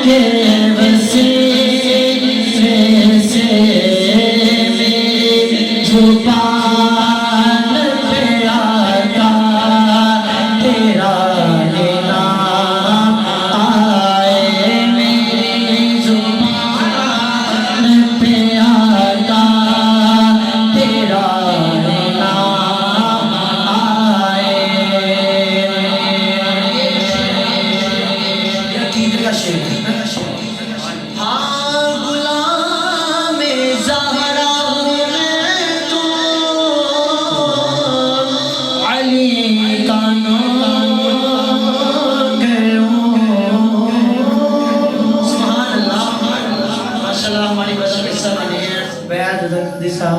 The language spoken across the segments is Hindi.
के वसीले से मेरी जुबान पे आका तेरा ही नाम आए। मेरी जुबान पे आका तेरा ही नाम आए। हाँ गुलाम ज़हरा हूँ मैं तो, अली का नौकर हूँ। सुभान अल्लाह, माशाअल्लाह। हमारी बच्ची किस्सा बनी है बैद दिशा।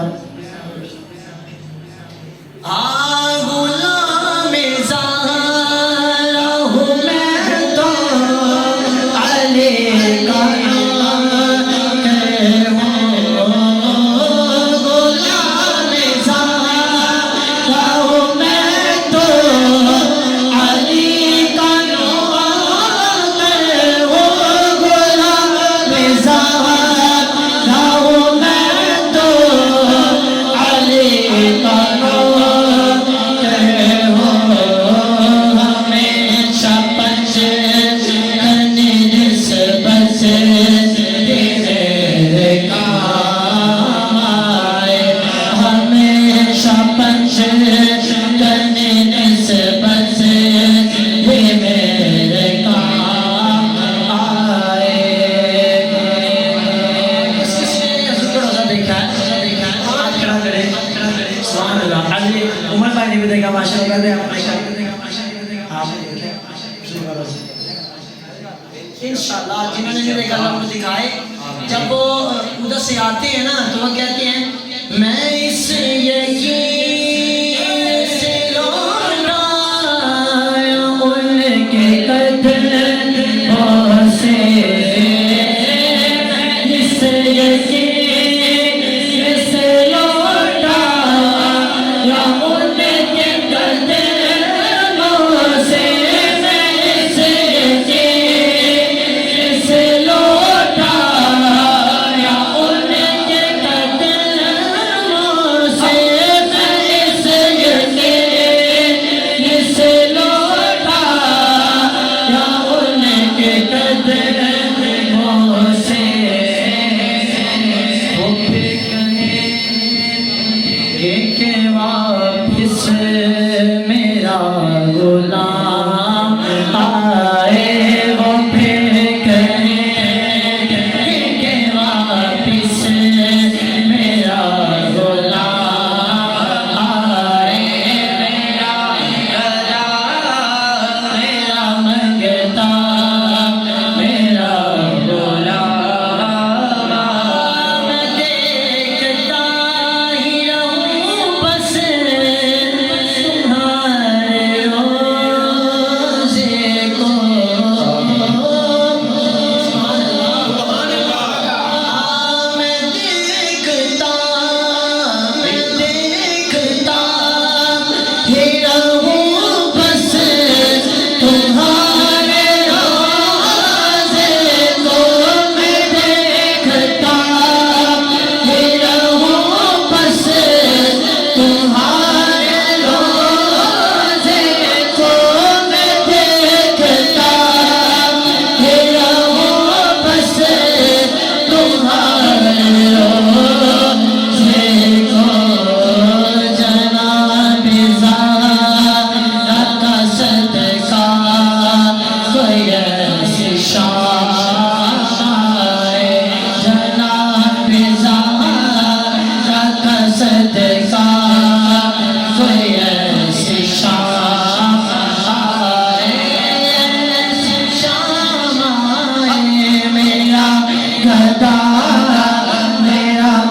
हाँ गुलाम ज़हरा हूँ मैं तो, अली का नौकर हूँ। गुलाम ज़हरा हूँ मैं तो, अली का नौकर हूँ। गुलाम ज़हरा हूँ मैं तो, अली का नौकर हूँ। हमेशा पंजतन निस्बत तेरे काम आए। हमेशा पंजतन निस्बत ये मेरे काम आए। किसने हज़रत का रोज़ा देखा है? हाथ खड़ा करें। सुभान अल्लाह। अली उमर भाई ने भी देखा, माशाअल्लाह। इंशाअल्लाह जिन्होंने भी देखा अल्लाह को दिखाए। जब वो उधर से आते हैं ना तो वो कहते हैं मैं इस यकीन